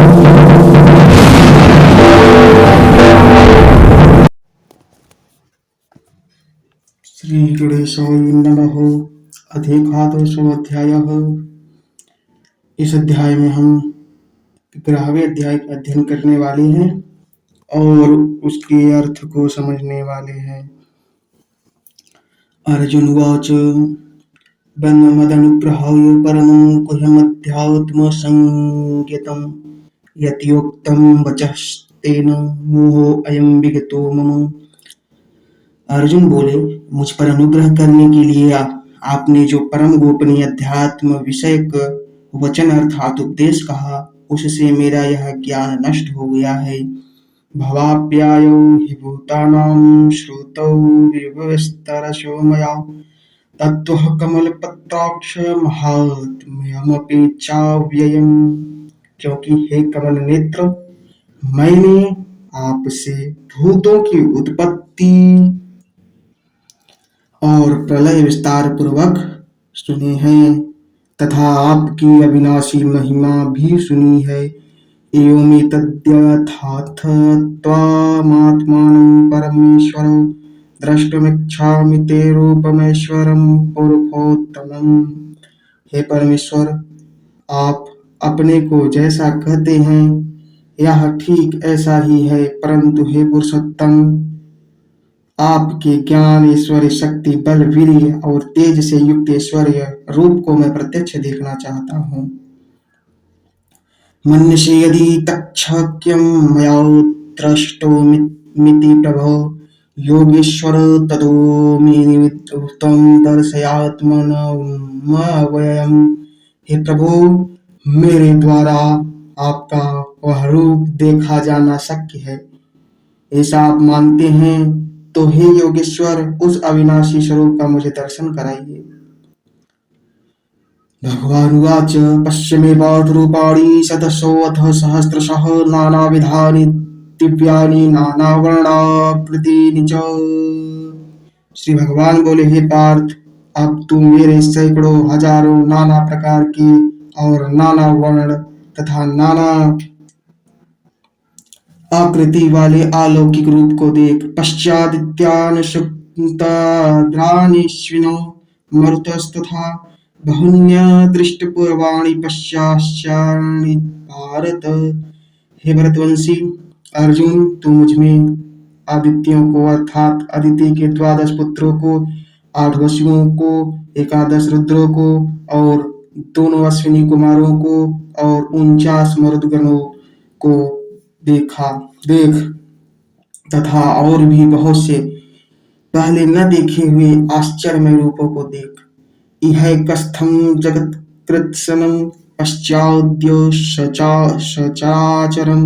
श्री गणेशाय नमः। अधिकादशोऽध्यायः। इस अध्याय में हम 11वें अध्याय का अध्ययन करने वाले हैं और उसके अर्थ को समझने वाले हैं। अर्जुनवाच मदनुग्रहाय परमं गुह्यमध्यात्मसंज्ञितं यत्योक्तं वचस्तेन मोहोऽयं विगतो मम। अर्जुन बोले, मुझ पर अनुग्रह करने के लिए आपने जो परम गोपनीय अध्यात्म विषयक वचन अर्थात उपदेश कहा, उससे मेरा यह ज्ञान नष्ट हो गया है। भवाप्यायौ हि भूतानां श्रुतौ विवस्तरशो मया तत्त्वः कमलपत्राक्ष महात्म्यमपि चाव्ययम्। क्योंकि हे कमल नेत्र, मैंने आपसे भूतों की उत्पत्ति और प्रलय विस्तार पूर्वक सुने हैं तथा आपकी अविनाशी महिमा भी सुनी है। एवमेतद्यथार्थत्वमात्मानं परमेश्वर द्रष्टुमिच्छामि ते रूपमेश्वरं पुरुषोत्तमम्। हे परमेश्वर, आप अपने को जैसा कहते हैं यह ठीक ऐसा ही है, परंतु हे पुरुषोत्तम, आपके ज्ञान, ऐश्वर्य, शक्ति, बल, वीर्य और तेज से युक्त ऐश्वर्य रूप को मैं प्रत्यक्ष देखना चाहता हूँ। मन्यसे यदि तच्छक्यं मया द्रष्टुमिति प्रभो योगेश्वर ततो मे त्वं दर्शयात्मनमव्ययम्। हे प्रभु, मेरे द्वारा आपका वह रूप देखा जाना शक्य है, ऐसा आप मानते हैं तो हे योगेश्वर, उस अविनाशी स्वरूप का मुझे दर्शन कराइए। भगवानुवाच पश्य मे पार्थ रूपाणि शतशोऽथ सहस्रशः नानाविधानि दिव्यानि नानावर्णाकृतीनि च। श्री भगवान बोले, हे पार्थ, अब तू मेरे सैकड़ों हजारों नाना प्रकार के और नाना वर्ण तथा नाना आकृति वाले अलौकिक रूप को देख। पश्चादित्यान् शुक्ताद्रानीश्विनो मरुतस्तथा बहुन्यदृष्टपूर्वाणि पश्चाश्चान्नि भारत। हे भरतवंशी अर्जुन, तू मुझ में आदित्यों को अर्थात अदिति के 12 पुत्रों को, 8 वसुओं को, 11 रुद्रों को और 2 अश्विनी कुमारों को और 49 मरुदगणों को देख तथा और भी बहुत से पहले न देखे हुए आश्चर्यमय रूपों को देख। इह कस्थं जगत्कृत्स्नं पश्चाद्य सचराचरं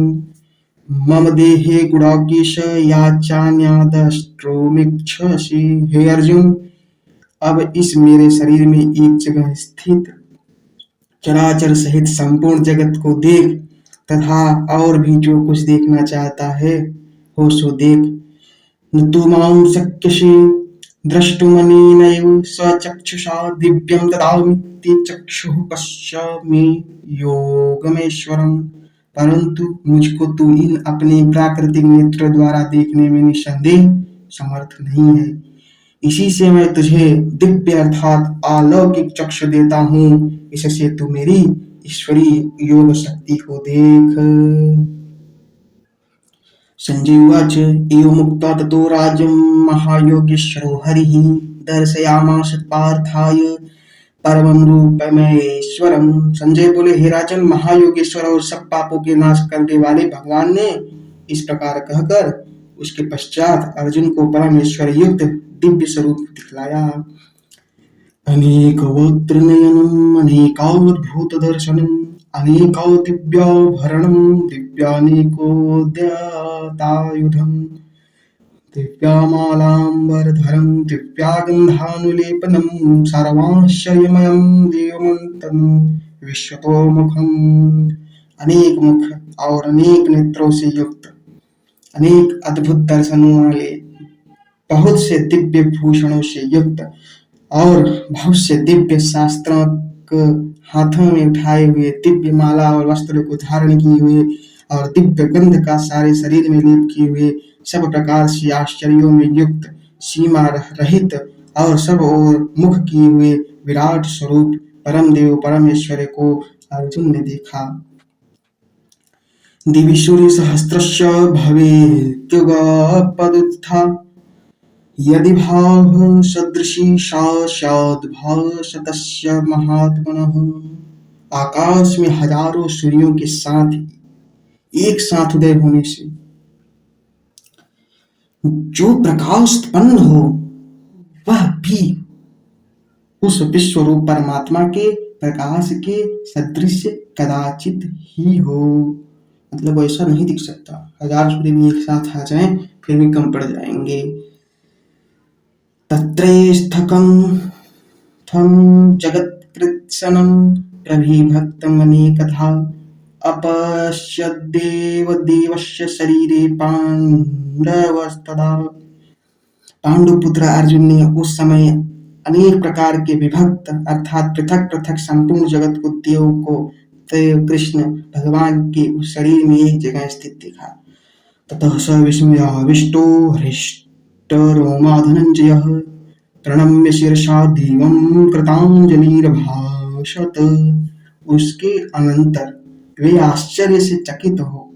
मम देहे गुणाकेश याचान्यादष्ट्रोमिच्छसि। हे अर्जुन, अब इस मेरे शरीर में एक जगह स्थित चराचर सहित संपूर्ण जगत को देख तथा और भी जो कुछ देखना चाहता है हो सो देख। न तु मां शक्यसे द्रष्टुमनेनैव स्वचक्षुषा दिव्यं ददामि चक्षुः पश्यामि योगमेश्वरम्। परंतु मुझको तू इन अपने प्राकृतिक नेत्र द्वारा देखने में निसंदेह समर्थ नहीं है। इसी से मैं तुझे दिव्य अर्थात अलौकिक चक्षु देता हूँ, इससे तू मेरी ईश्वरीय योग शक्ति को देख। संजय उवाच एवमुक्त्वा ततो राजन् महायोगेश्वरो हरिः दर्शयामास पार्थाय परमं रूपमेश्वरम्। संजय बोले, हे राजन, महायोगेश्वर और सब पापों के नाश करने वाले भगवान ने इस प्रकार कहकर उसके पश्चात अर्जुन को परमेश्वर युक्त दिव्य स्वरूप दिखलाया। अनेकवक्त्रनयनम् अनेकाद्भुतदर्शनम् अनेकादिव्याभरणम् दिव्यानेकोद्यतायुधम् दिव्यामालाम्बरधरम् दिव्यागन्धानुलेपनम् सर्वाश्चर्यमयम् देवमन्तम् विश्वतोमुखम्। अनेक मुख और अनेक नेत्रों से युक्त, अनेक अद्भुत दर्शनों वाले, बहुत से दिव्य भूषणों से युक्त और बहुत से दिव्य शास्त्रों हाथों में उठाए हुए, दिव्य माला और वस्त्र को धारण किए हुए और दिव्य गंध का सारे शरीर में लेप किए हुए, सब प्रकार से आश्चर्यों में युक्त, सीमा रहित और सब ओर मुख किए हुए विराट स्वरूप परम देव परमेश्वर को अर्जुन ने देखा। दिवि सूर्य सहस्रस्य भवेत्युगपदुत्था यदि भाव सदृशी सा स्याद्भासतस्य महात्मनः। आकाश में हजारों सूर्यों के साथ एक साथ उदय होने से जो प्रकाश उत्पन्न हो, वह भी उस विश्व रूप परमात्मा के प्रकाश के सदृश कदाचित ही हो। मतलब ऐसा नहीं दिख सकता। हजार सूर्य भी एक साथ आ जाएं फिर भी कम पड़ जाएंगे। तत्रैस्थकं थं जगत्कृत्स्नं प्रविभक्तमनेकधा अपश्यद्देव देवस्य शरीरे पाण्डवस्तदा। पांडुपुत्र अर्जुन ने उस समय अनेक प्रकार के विभक्त अर्थात पृथक पृथक संपूर्ण जगत को देव कृष्ण भगवान के उस शरीर में एक जगह स्थित देखा। ततः स विस्मयाविष्टो हृष्टरोमा धनंजयः प्रणम्य शिरसा देवं कृतांजलिर्भाषत। उसके अनंतर वे आश्चर्य से चकित हो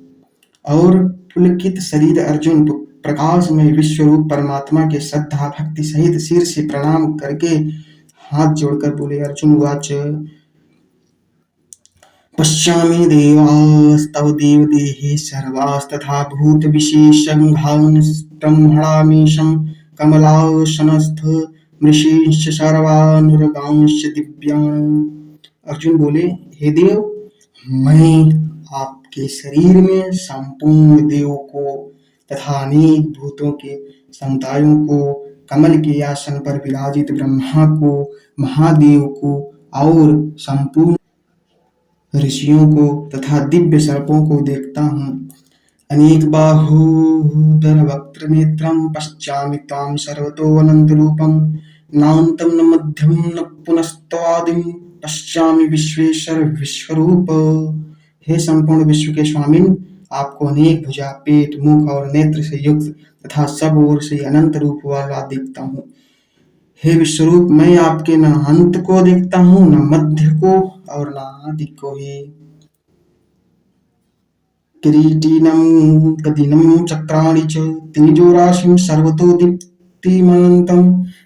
और पुलकित शरीर अर्जुन प्रकाश में विश्वरूप परमात्मा के श्रद्धा भक्ति सहित सिर से प्रणाम करके हाथ जोड़कर बोले। अर्जुन वाच पश्यामि देवास्तव देवदेहे सर्वास्तथा भूत विशेषंघान् ब्रह्मणामीशं कमलासनस्थ मृषींश्च सर्वानुरगांश्च दिव्यान्। अर्जुन बोले, हे देव, मैं आपके शरीर में संपूर्ण देवों को तथा अनेक भूतों के समुदायों को, कमल के आसन पर विराजित ब्रह्मा को, महादेव को और संपूर्ण ऋषियों को तथा दिव्य सर्पों को देखता हूँ। अनेक बाहूदर वक्त्र नेत्रं पश्यामि त्वां सर्वतो अनंत रूपं नान्तं न मध्यं न पुनस्त्वादिं पश्यामि विश्वेश्वर विश्वरूप। हे संपूर्ण विश्व के स्वामिन, आपको अनेक भुजा, पेट, मुख और नेत्र से युक्त तथा सब ओर से अनंत रूप वाला देखता हूँ। हे विश्वरूप, मैं आपके न अंत को देखता हूँ, न मध्य को और न आदि को ही। किरीटिनं गदिनं चक्राणि च तेजोराशिं सर्वतो दीप्तिमनन्तं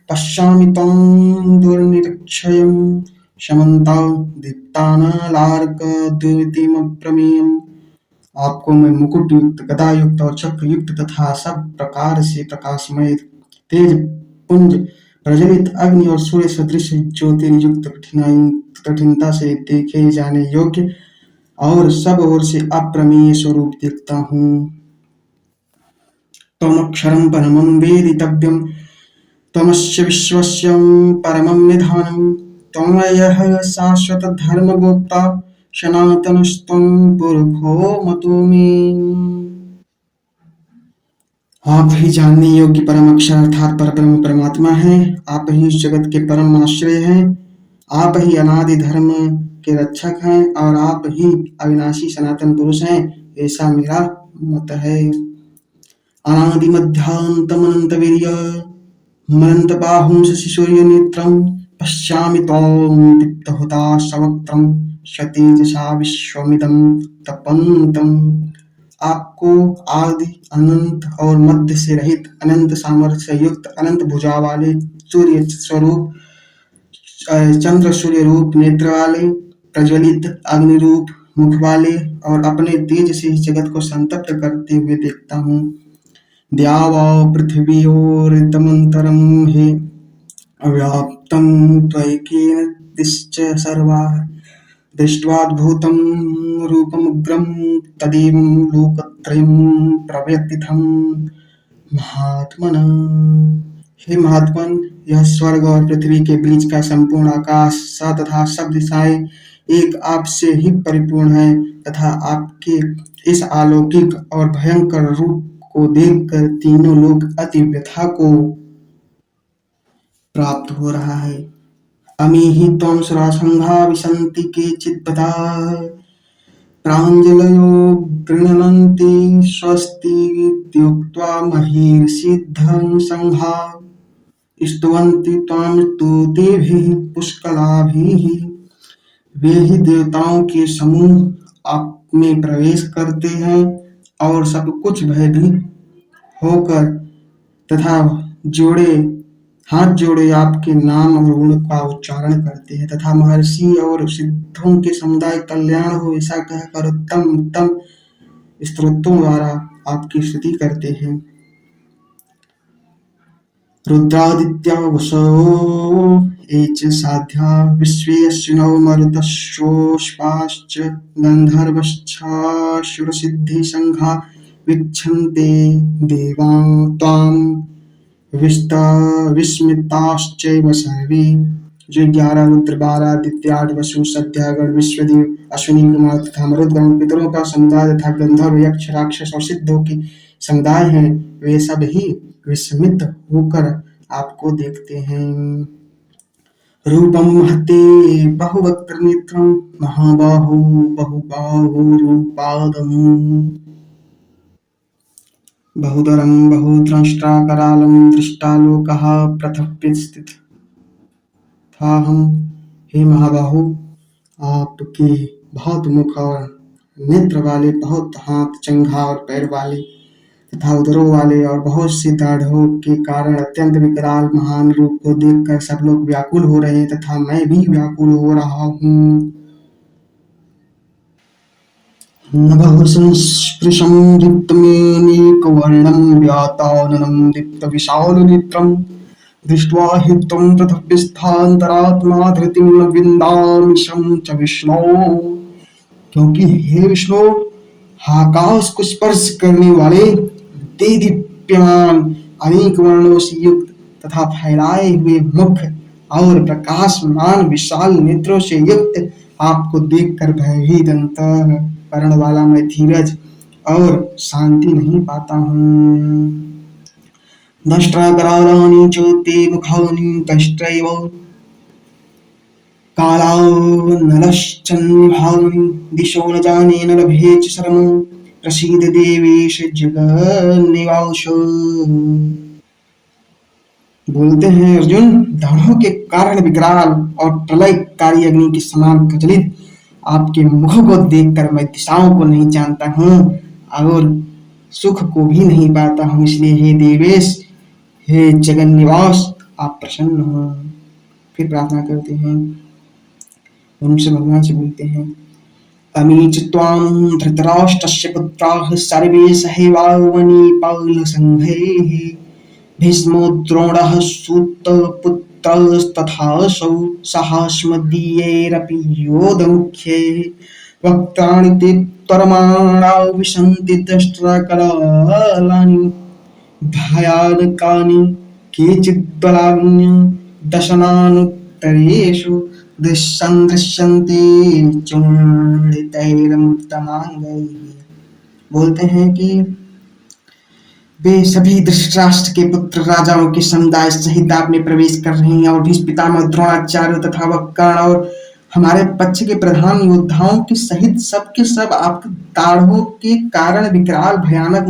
पश्यामि त्वां दुर्निरीक्षयं समन्तां दीप्तानलार्कद्युतिमप्रमेयम्। आपको मैं मुकुट युक्त, गदा युक्त और चक्र युक्त तथा सब प्रकार से प्रकाशमय तेज पुंज प्रज्वलित अग्नि और सूर्य सदृश ज्योतिर्युक्त कठिनता से देखे जाने योग्य और सब ओर से अप्रमेय स्वरूप देखता हूँ। त्वमक्षरं परमं वेदितव्यं त्वमस्य विश्वस्य परमं निधानं त्वमयः शाश्वत धर्मगोप्ता सनातनस्त्वं पुरुषो मतो मे। आप ही जानने योग्य परम अक्षर अर्थात परब्रह्म परमात्मा है। आप ही इस जगत के परम आश्रय हैं। आप ही अनादि धर्म के रक्षक हैं और आप ही अविनाशी सनातन पुरुष हैं, ऐसा मेरा मत है। अनादि मध्यांतमनंत वीर्य मनंत बाहुं शशिसूर्य नेत्रं पश्यामि त्वां दीप्तहुता सवक्त्रं सतेजसा विश्वमिदं तपन्तम्। आपको आदि अनंत और मध्य से रहित अनंत सामर्थ्य युक्त अनंत भुजा वाले सूर्य स्वरूप चंद्र सूर्य रूप नेत्र वाले प्रज्वलित अग्नि रूप मुख वाले और अपने तेज से इस जगत को संतप्त करते हुए देखता हूँ। द्यावा पृथिव्योरिदमन्तरं हे अव्याप्तं त्वयैकेन दिश्च सर्वाः दृष्ट्वाद्भुतं रूपमुग्रं तदेवं लोकत्रयं प्रव्यथितं महात्मना। हे महात्मन, यह स्वर्ग और पृथ्वी के बीच का संपूर्ण आकाश सा तथा सब दिशाएं एक आपसे ही परिपूर्ण है तथा आपके इस अलौकिक और भयंकर रूप को देखकर तीनों लोग अति व्यथा को प्राप्त हो रहा है। अमीहि त्वं सुरासङ्घा विशन्ति केचिद्बता प्राञ्जलयो गृह्णन्ति स्वस्तीत्युक्त्वा महिर्षिद्धं सङ्घा स्तुवन्ति त्वां स्तुतिभिः पुष्कलाभिः। वे ही देवताओं के समूह आप में प्रवेश करते हैं और सब कुछ भयभीत होकर तथा जोड़े हाथ जोड़े आपके नाम और गुण का उच्चारण करते हैं तथा महर्षि और सिद्धों के समुदाय कल्याण हो ऐसा कहकर उत्तम उत्तम स्तोत्रों द्वारा आपकी स्तुति करते हैं। रुद्रादित्या वसो ये च साध्या विश्वे अश्विनौ मरुतश्चोष्पाश्च गन्धर्वश्चासुरसिद्धिसङ्घा वीक्षन्ते देवां त्वां विस्मिताश्चैव सर्वे। जो 11 रुद्र 12 आदित्य 8 वसु सत्यागण विश्वदेव अश्विनी कुमार तथा मरुदगण पितरों का समुदाय तथा गंधर्व यक्ष राक्षस और सिद्धों की समुदाय हैं वे सब ही विस्मित होकर आपको देखते हैं। रूपम महते बहुवक्त्र नेत्रम महाबाहु बहुबाहुरूपादम बहुधरम बहुद्रष्टाकरालं दृष्टालोकः पृथक्स्थितोऽहम्। हे महाबाहु आपके बहुत मुख और नेत्र वाले बहुत हाथ चंगा और पैर वाले तथा उदरों वाले और बहुत सी दाढ़ों के कारण अत्यंत विकराल महान रूप को देखकर सब लोग व्याकुल हो रहे तथा मैं भी व्याकुल हो रहा हूँ। नभः संस्पृशं दीप्तमेकवर्णं व्याताननं दीप्तविशालनेत्रं दृष्ट्वा हि त्वं पृथक्स्थान्तरात्मा धृतिं न विन्दामि शं च विष्णो। क्योंकि हे विष्णु आकाश को स्पर्श करने वाले दीप्यमान अनेक वर्णों से युक्त तथा फैलाए हुए मुख और प्रकाशमान विशाल नेत्रों से युक्त आपको देखकर भयभीत अंतःकरण वाला मैं धीरज और शांति नहीं पाता हूँ। दष्ट्राकरालानि च ते मुखानि दष्ट्रैव कालानलश्चन्निभानि दिशो न जाने न लभे च शरणं प्रसीद देवेश जगन्निवास। बोलते हैं अर्जुन दाढ़ों के कारण विकराल और प्रलयकारी अग्नि के समान प्रज्वलित आपके मुख को देखकर मैं दिशाओं को नहीं जानता हूँ और सुख को भी नहीं पाता हूँ। इसलिए हे देवेश हे जगन्निवास आप प्रसन्न हो। फिर प्रार्थना करते हैं उनसे भगवान से बोलते हैं अमी च त्वां धृतराष्ट्रस्य पुत्राः सर्वे सहैवावनीपालसङ्घैः भीष्मो द्रोणः सूतपुत्रस्तथासौ सहास्मदीयैरपि योधमुख्यैः वक्त्राणि ते त्वरमाणा विशन्ति दष्ट्राकरालानि भयानकानि केचिद्बलानि दशनानुत्तरेषु दृश्यन्ते चूर्णितैरमृतमांगैः। बोलते हैं कि वे सभी धृतराष्ट्र के पुत्र राजाओं के समुदाय सहित आप में प्रवेश कर रहे हैं और भीष्म पितामह द्रोणाचार्य तथा वक्रण और हमारे पक्ष के प्रधान योद्धाओं के सहित सब के सब आपके दाढ़ों के कारण विकराल भयानक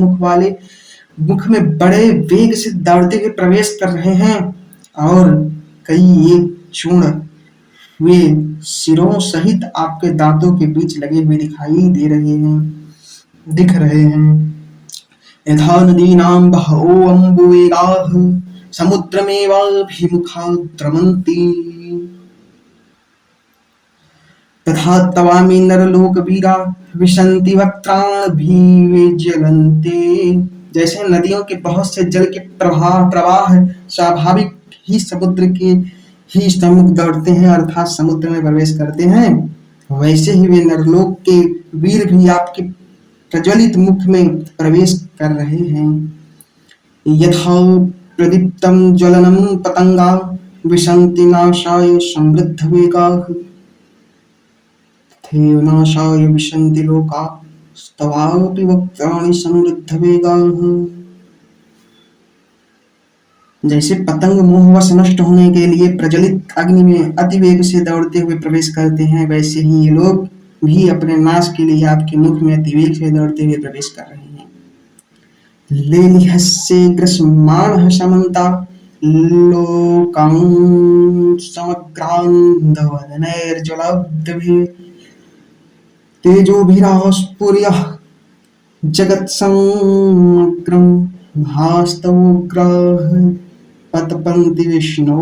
मुख में बड़े वेग से दौड़ते हुए प्रवेश कर रहे हैं और कई एक चूर्ण वे सिरों सहित आपके दांतों के बीच लगे हुए दिख रहे हैं। यथा नदीनां बहवोऽम्बुवेगाः समुद्रमेवाभिमुखा द्रवन्ति तथा तवामि नरलोकवीरा विशन्ति वक्त्राणभिविज्वलन्ते। जैसे नदियों के बहुत से जल के प्रवाह स्वाभाविक ही समुद्र के ही सम्मुख दौड़ते हैं अर्थात समुद्र में प्रवेश करते हैं वैसे ही वे नरलोक के वीर भी आपके प्रज्वलित मुख में प्रवेश कर रहे हैं। यथा प्रदीप्तं ज्वलनं पतंगा विशन्ति नाशाय समृद्ध वेगाः तथैव नाशाय विशन्ति लोका स्तवापि वक्त्राणि समृद्ध वेगाः। जैसे पतंग मोहवश नष्ट होने के लिए प्रज्वलित अग्नि में अति वेग से दौड़ते हुए प्रवेश करते हैं, वैसे ही ये लोग भी अपने नाश के लिए आपके मुख में अति वेग से दौड़ते हुए प्रवेश कर रहे हैं। लेलिहस्ये ग्रसमाणः समन्ता लोकान् समग्रान्धवदनैर्ज्वलद्भिः तेजोभिरास्फुर्य जगत्समग्रं भास्तवोग्राः पतपन्ति विष्णु।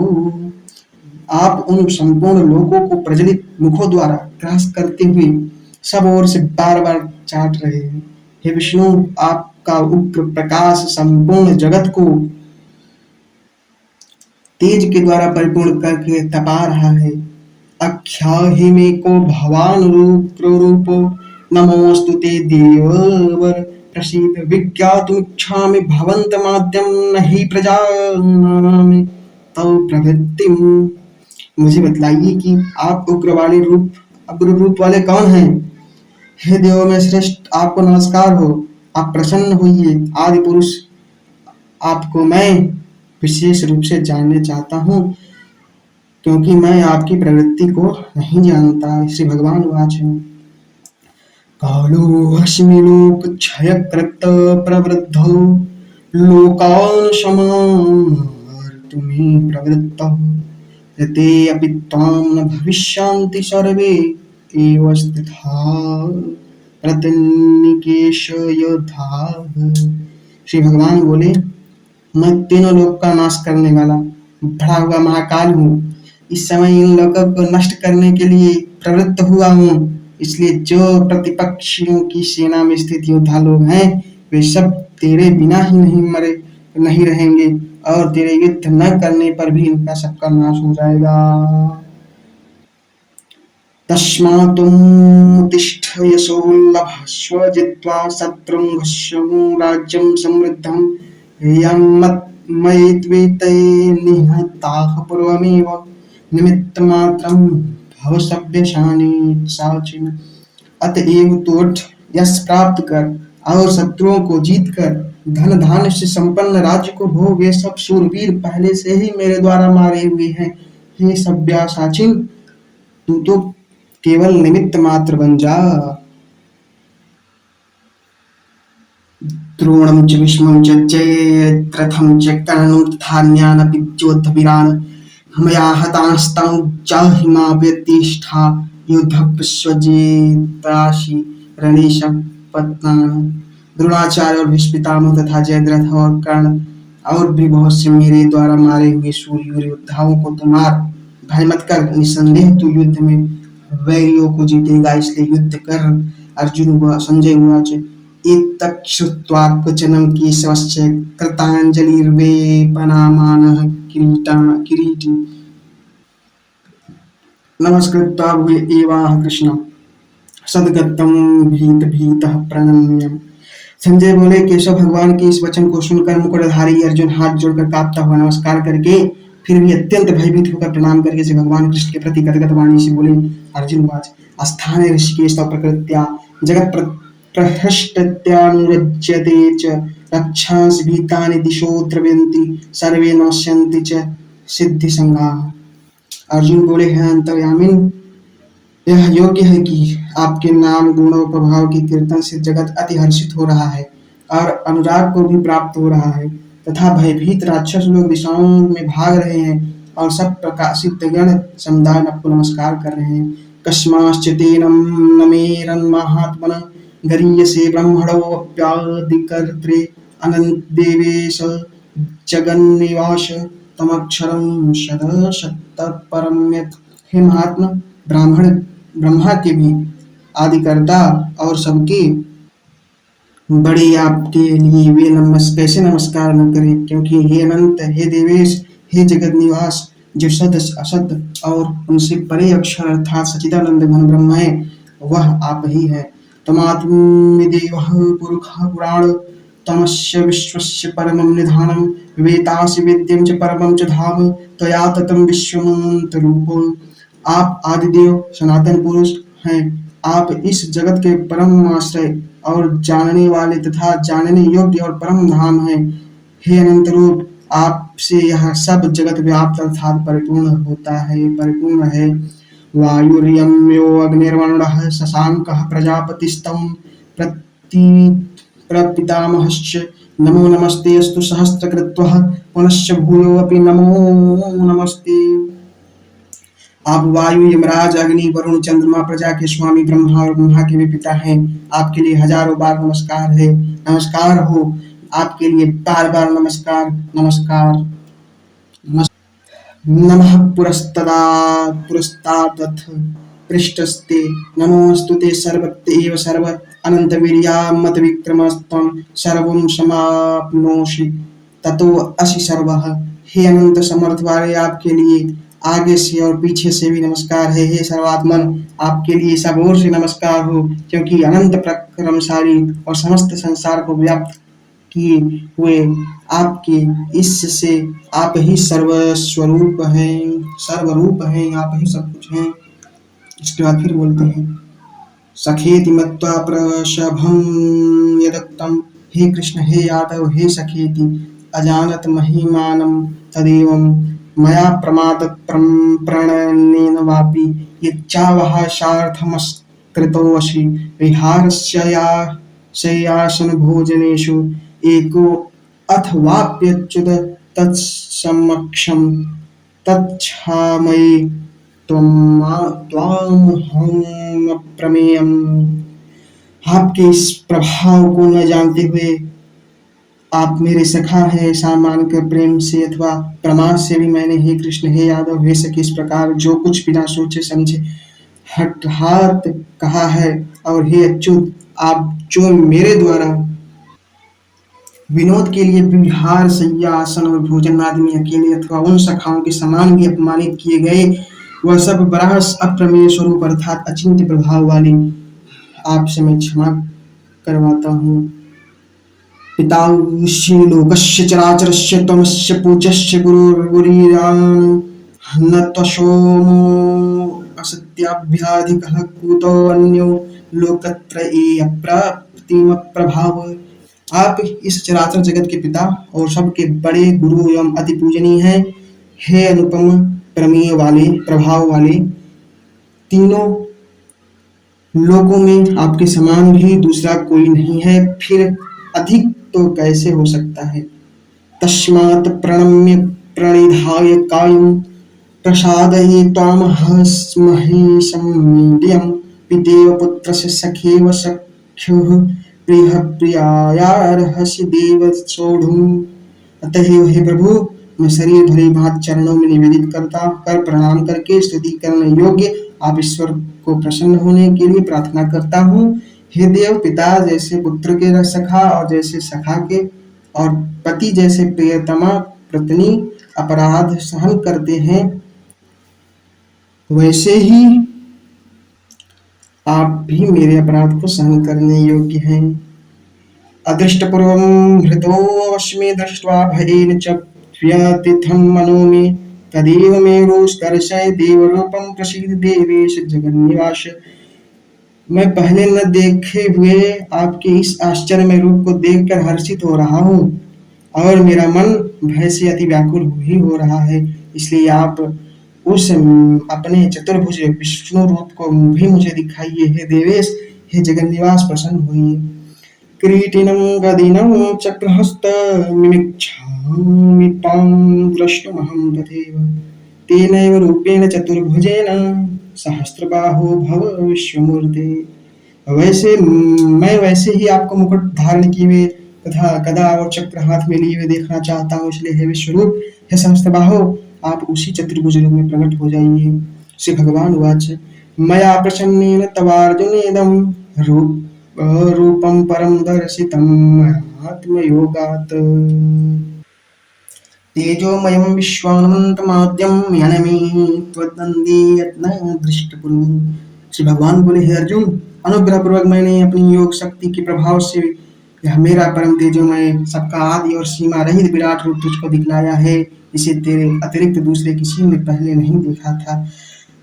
आप उन संपूर्ण लोकों को प्रज्वलित मुखों द्वारा ग्रास करते हुए सब ओर से बार बार चाट रहे हैं। हे विष्णु, आपका उग्र प्रकाश संपूर्ण जगत को तेज के द्वारा परिपूर्ण करके तपा रहा है। आख्याहि मे को भवान रूपो नमोऽस्तु ते देववर प्रसीद विज्ञातुमिच्छामि भवन्तमाद्यं न हि प्रजानामि तव प्रवृत्तिम्। मुझे बतलाइए कि आप उग्र रूप वाले कौन हैं? हे देवों में श्रेष्ठ, आपको नमस्कार हो। आप प्रसन्न होइए। आदि पुरुष, आपको मैं विशेष रूप से जानना चाहता हूँ, क्योंकि मैं आपकी प्रवृत्ति को नहीं जानता। श्री भगवान वाच कालो हस्मि लोकक्षयकृत प्रवृद्धौ लोकान् समाहर्तुमे प्रवृत्तः ऋते अपि त्वां न भविष्यन्ति सर्वे एव स्थिताः प्रतिनिकेशयोधाः। श्री भगवान बोले, मैं तीनों लोक का नाश करने वाला बढ़ा हुआ महाकाल हूँ। इस समय इन लोगों को नष्ट करने के लिए प्रवृत्त हुआ हूँ। इसलिए जो प्रतिपक्षियों की सेना में स्थित योद्धा लोग हैं, वे सब तेरे बिना ही नहीं रहेंगे, और तेरे युद्ध न करने पर भी इनका सबका नाश हो जाएगा। तस्मात्त्वमुत्तिष्ठ यशो लभस्व जित्वा शत्रुं घर्षणो राज्यं समृद्धं मयि त्वेते निहताः पूर्वमेव निमित्तमात्रं भव सभ्यसानी साचिन। अतएव तू उठ, यश प्राप्त कर और शत्रुओं को जीत कर धन धान्य से संपन्न राज्य को भोग। ये सब शूरवीर पहले से ही मेरे द्वारा मारे हुए हैं। हे सभ्यसाचिन, तू तो केवल निमित्त मात्र बन जा। द्रोणं च भीष्मं च जयद्रथं च कर्णं तथा अन्यानपि योद्धवीरान् मया हतांस्तां जाहिमा व्यतिष्ठा युद्धविश्वजितासि रणेश पत्नान्। द्रोणाचार्य और भीष्म पितामह तथा जयद्रथ और कर्ण और भी बहुत से मेरे द्वारा मारे हुए शूरवीर योद्धाओं को तुम मार। भय मत कर, निसंदेह तू युद्ध में वैरियों को जीतेगा, इसलिए युद्ध कर। अर्जुन हुआ संजय हुआ एतच्छ्रुत्वात्मजनं केशवस्य कृताञ्जलिर्वेपनामानः किरीटी नमस्कृत्वा एवाह कृष्ण सद्गतं भीतः प्रणम्य। संजय बोले, केशव भगवान के इस वचन को सुनकर मुकुटधारी अर्जुन हाथ जोड़कर कांपता हुआ नमस्कार करके फिर भी अत्यंत भयभीत होकर प्रणाम करके श्री भगवान कृष्ण के प्रति गदगद वाणी से बोले। अर्जुन वाच स्थाने ऋषिकेश प्रकृत्या जगत प्रहृष्टत्यानुरज्यते च रक्षांसि भीतानि दिशो द्रव्यन्ति सर्वे नश्यन्ति च सिद्धि संगाः। अर्जुन बोले, हैं अंतर्यामिन, यह योग्य है कि आपके नाम गुण और प्रभाव की कीर्तन से जगत अति हर्षित हो रहा है और अनुराग को भी प्राप्त हो रहा है, तथा भयभीत राक्षस लोग दिशाओं में भाग रहे हैं और सब प्रकाशित गण समुदाय आपको नमस्कार कर रहे हैं। कस्माश्चितेनं नमेरन्महात्मनः गरीयसे ब्रह्मणोऽप्यादिकर्त्रे अनंत देवेश जगन्निवास तमक्षरं सदसत्तत्परम्यत्। हे महात्मा, ब्रह्मा के भी आदिकर्ता और सबके बड़े आपके लिए वे कैसे नमस्कार न करें, क्योंकि हे अनंत, हे देवेश, हे जगत निवास, जो सद असत और उनसे परे अक्षर अर्थात सच्चिदानंद घन ब्रह्म है, वह आप ही है। तमात्मदेवः पुरुषः पुराण तमस्य विश्वस्य परमं निधानं वेतासि वेद्यं च परमं च धाम त्वया ततं विश्वमन्तरूपम्। आप आदिदेव सनातन पुरुष हैं। आप इस जगत के परम आश्रय और जानने वाले तथा जानने योग्य और परम धाम हैं। हे अनंत रूप, आपसे यह सब जगत व्याप्त अर्थात परिपूर्ण होता है, परिपूर्ण है। वायुर्यम्यो अग्निर्वरुणः शशाङ्कः प्रजापतिस्तं प्रति प्रपितामहश्च नमो नमस्ते अस्तु सहस्रकृत्वः पुनश्च भूयोऽपि नमो नमस्ते। आप वायु, यमराज, अग्नि, वरुण, चंद्रमा, प्रजा के स्वामी ब्रह्मा और ब्रह्मा के भी पिता हैं। आपके लिए हजारों बार नमस्कार है, नमस्कार हो। आपके लिए बार बार नमस्कार, नमस्कार, नमः पुरस्तादथ पृष्ठस्ते नमोऽस्तुते सर्वत्र एव सर्व अनन्तवीर्यामतविक्रमस्त्वं सर्वं समाप्नोषि ततो असि सर्वः। हे अनंत समर्थ वाले, आपके लिए आगे से और पीछे से भी नमस्कार है। हे सर्वात्मन, आपके लिए सब ओर से नमस्कार हो, क्योंकि अनंत पराक्रमशाली और समस्त संसार को व्याप्त किए हुए आपके इससे आप ही सर्वस्वरूप हैं, सर्वरूप हैं, आप ही सब कुछ हैं। इसके बाद फिर बोलते हैं सखेति मत्वा प्रसभं यदक्तं। हे कृष्ण, हे यादव, हे सखेति, अजानत महिमानं तदेवं मया प्रमादत प्रणयनेन वापि यच्चावः सार्थमस्कृतोऽसि विहारस्यासन भोजनेषु एको अथवाप्यच्युत तत्समक्षं तच्छामये त्वामहं अप्रमेयम्। आपके इस प्रभाव को न जानते हुए आप मेरे सखा है, ऐसा मानकर प्रेम से अथवा प्रमाद से भी मैंने हे कृष्ण, हे यादव, हे सखी इस प्रकार जो कुछ बिना सोचे समझे हठात कहा है। और हे अच्युत, आप जो मेरे द्वारा विनोद के लिए विहार, शय्या, आसन और भोजन आदि में अकेले अथवा उन सखाओं के समान भी अपमानित किए गए, वह सब बरहस अप्रमेय स्वरूप अर्थात अचिंत्य प्रभाव वाली आपसे मैं क्षमा करवाता हूँ। पितांसि लोकस्य चराचरस्य त्वमस्य पूज्यस्य गुरुर्गुरीरान् न त्वशोमो असत्याभ्याधिकः कुतोऽन्यो लोकत्रये अप्रतिमप्रभाव। आप इस चराचर जगत के पिता और सबके बड़े गुरु एवं अति पूजनीय हैं। हे अनुपम प्रमेय वाले, प्रभाव वाले, तीनों लोकों में आपके समान भी दूसरा कोई नहीं है, फिर अधिक तो कैसे हो सकता है। तस्मात् प्रणम्य प्रणिधाय कायं प्रसादये त्वामहमहेशं मीड्यं पितेव पुत्रस्य सखेव सख्युः प्रियः प्रियायार्हसि देव सोढुम्। अतएव हे प्रभु, मैं शरीर भली भांति चरणों में निवेदित करता कर प्रणाम करके स्तुति करने योग्य आप ईश्वर को प्रसन्न होने के लिए प्रार्थना करता हूँ। हे देव, पिता जैसे पुत्र के सखा और जैसे सखा के और पति जैसे प्रियतमा पत्नी अपराध सहन करते हैं, वैसे ही आप भी मेरे अपराध को सहन करने योग्य हैं। अदृष्टपूर्वं हृतोऽस्मि दृष्ट्वा भयेन च व्यथितं मनो मे तदेव मे रोषदर्शय देवरूपं प्रसीद देवेश जगन्निवास। मैं पहले न देखे हुए आपके इस आश्चर्यमय रूप को देखकर हर्षित हो रहा हूँ और मेरा मन भय से अति व्याकुल ही हो रहा है। इसलिए आप उस अपने चतुर्भुज विष्णु रूप को भी मुझे दिखाइए। हे देवेश, हे जगन्निवास, प्रसन्न होइए। किरीटिनं गदिनं चक्रहस्तमिच्छामि त्वां द्रष्टुमहं तथैव तेनैव रूपेण चतुर्भुजेन सहस्रबाहो भव विश्वमूर्ते। मैं वैसे ही आपको मुकुट धारण किए हुए तथा गदा और चक्र हाथ में लिए हुए देखना चाहता हूँ। इसलिए हे विश्वरूप, हे सहस्त्रबाहो, आप उसी चतुर्भुज रूप में प्रकट हो जाइए। श्री भगवान उवाच मया प्रसन्नेन तवार्जुनेदं रूपं परं दर्शितं आत्मयोगात्। तेजोमयं विश्वानन्तमाद्यं यनमे त्वदन्ते यत्न दृष्टकुरु। श्री भगवान बोले, हे अर्जुन, अनुग्रह पूर्वक मैंने अपनी योग शक्ति के प्रभाव से यह मेरा परम तेजोमय, सबका आदि और सीमा रहित विराट रूप तुझको दिखलाया है। इसे तेरे अतिरिक्त दूसरे किसी ने पहले नहीं देखा था।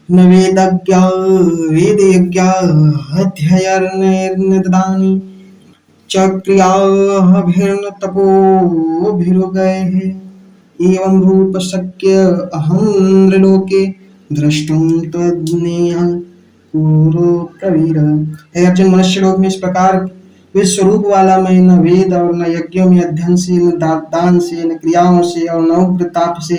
न वेदज्ञा वेदयज्ञा अध्ययननिर्ददानि च क्रियाभिर्न तपोभिरुगैः एवं रूप शक्य अहं नृलोके द्रष्टुम त्वज्ञेयः पूरो प्रवीर। हे अर्जुन, मनुष्य लोक में इस प्रकार विश्व स्वरूप वाला मैं न वेद और न यज्ञों में अध्ययन से, न दान से, न क्रियाओं से और न उग्र ताप से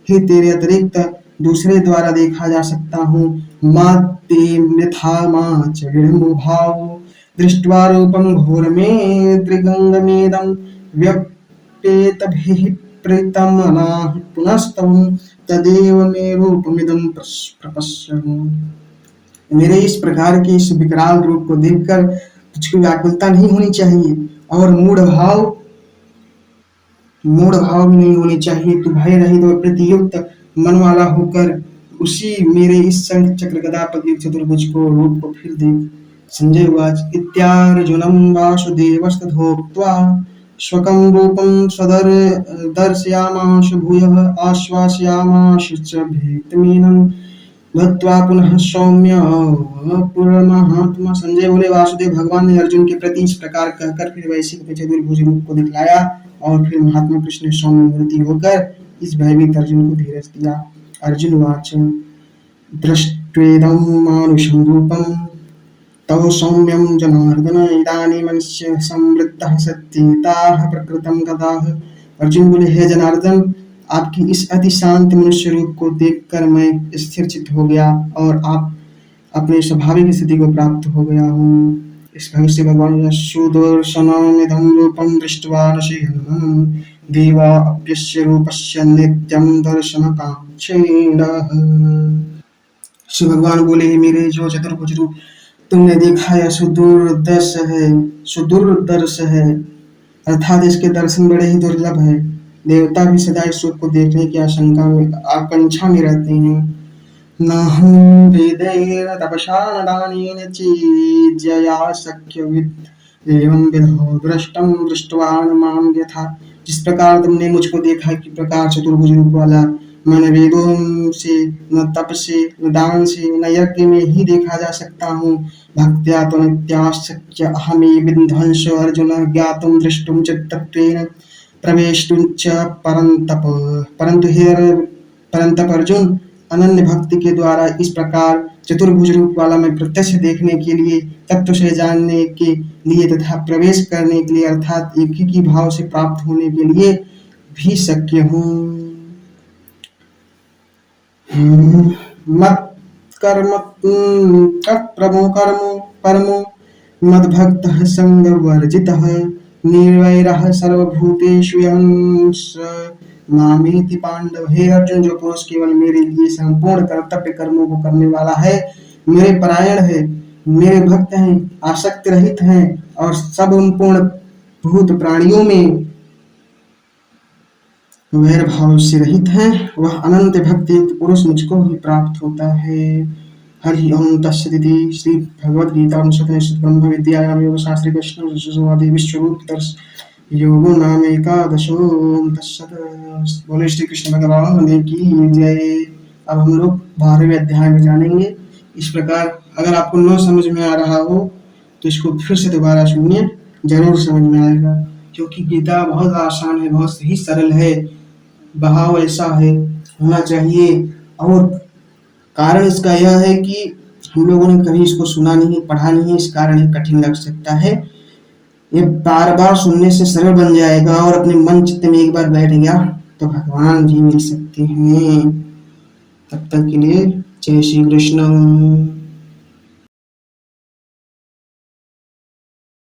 ही तेरे अतिरिक्त दूसरे द्वारा देखा जा सकता हूँ। माते मृथा मा च विडम्बो भाव दृष्ट्वा रूपं घोरमे त्रिगंगमेदं व्यपेतभिः प्रीतमनाः पुनस्तवं तदेव मे रूपमिदं प्रपश्यन्। मेरे इस प्रकार के इस विकराल रूप को देखकर तुझको व्याकुलता नहीं होनी चाहिए और मूढ़ भाव भी नहीं होनी चाहिए। तू भय रहित और प्रतियुक्त मन वाला होकर उसी मेरे इस शंख चक्र गदा पद्म चतुर्भुज को रूप को फिर देख। संजय उवाच इत्यार्जुनं वासुदेवस्तथोक्त्वा स्वकं रूपं दर्शयामास भूयः आश्वासयामास च भीतमीनं भक्त्वा पुनः सौम्य पुरमहात्मा। संजय बोले, वासुदेव भगवान ने अर्जुन के प्रति इस प्रकार कहकर फिर वैश्विक में चतुर्भुज रूप को दिखलाया और फिर महात्मा कृष्ण ने सौम्य मूर्ति होकर इस भयभीत अर्जुन को धीरज दिया। अर्जुन वाच दृष्ट्वेदं मानुषं रूपं तव सौम्यं जनार्दन इदानीमस्य संवृत्तः सत्येताः प्रकृतं गताः। अर्जुन बोले, हे जनार्दन, आपकी इस अति शांत मनुष्य रूप को देखकर मैं स्थिर चित्त हो गया और आप अपने स्वाभाविक स्थिति को प्राप्त हो गया हूँ। इस भविष्य भगवान सुदर्शनमिदं रूपं दृष्ट्वा नशेन देवा अप्यस्य रूपस्य नित्यं दर्शनकाङ्क्षिणः। श्री भगवान बोले, हे मेरे जो चतुर्भुज रूप तुमने देखा यह सुदुर्दर्श है, अर्थात इसके दर्शन बड़े ही दुर्लभ है। देवता भी सदा इस रूप को देखने की आकांक्षा में रहते हैं। नाहं वेदैर तपसा न दानेन चेज्जया शक्यविद् एवं विधो दृष्टं दृष्ट्वा न मां यथा। जिस प्रकार तुमने मुझको देखा कि प्रकार चतुर्भुज रूप वाला मैंने वेदों से, न तप से, न दान से, न यज्ञ में ही देखा जा सकता हूँ। भक्त्या तो नित्याशक्य अहमे विध्वंस अर्जुन ज्ञातुं दृष्टुं च तत्त्वेन प्रवेष्टुं च परंतप अर्जुन, अनन्य भक्ति के द्वारा इस प्रकार चतुर्भुज रूप वाला मैं प्रत्यक्ष देखने के लिए, तत्व से जानने के लिए तथा प्रवेश करने के लिए अर्थात एक ही भाव से प्राप्त होने के लिए भी शक्य हूँ। मत कर्म प्रमो कर्मो परमो मद्भक्तः संगवर्जितः निर्वैरः सर्वभूतेषु यं मामेति पांडव। हे अर्जुन, जो पुरुष केवल मेरे लिए संपूर्ण कर्तव्य कर्मों को करने वाला है, मेरे परायण है, मेरे भक्त हैं, आसक्त रहित हैं और सब उन पूर्ण भूत प्राणियों में वैर भाव से रहित हैं, वह अनंत भक्ति पुरुष मुझको ही प्राप्त होता है। हरि ओम तत्सदिति। श्री भगवद गीता उपनिषद ब्रह्म विद्यायाम योग शास्त्रे कृष्ण विश्ववादी विश्वरूप दर्श योगो नाम एकादशोम तत्सत्। बोले श्री कृष्ण भगवान की जय। अब हम लोग 12वें अध्याय में जानेंगे। इस प्रकार अगर आपको न समझ में आ रहा हो तो इसको फिर से दोबारा सुनिए, जरूर समझ में आएगा, क्योंकि गीता बहुत आसान है, बहुत ही सरल है, बहाव ऐसा है होना चाहिए। और कारण इसका यह है कि हम लोगों ने कभी इसको सुना नहीं, पढ़ा नहीं, इस कारण ये कठिन लग सकता है। ये बार बार सुनने से सरल बन जाएगा और अपने मन चित्त में एक बार बैठ गया तो भगवान जी मिल सकते हैं। तब तक के लिए जय श्री कृष्ण।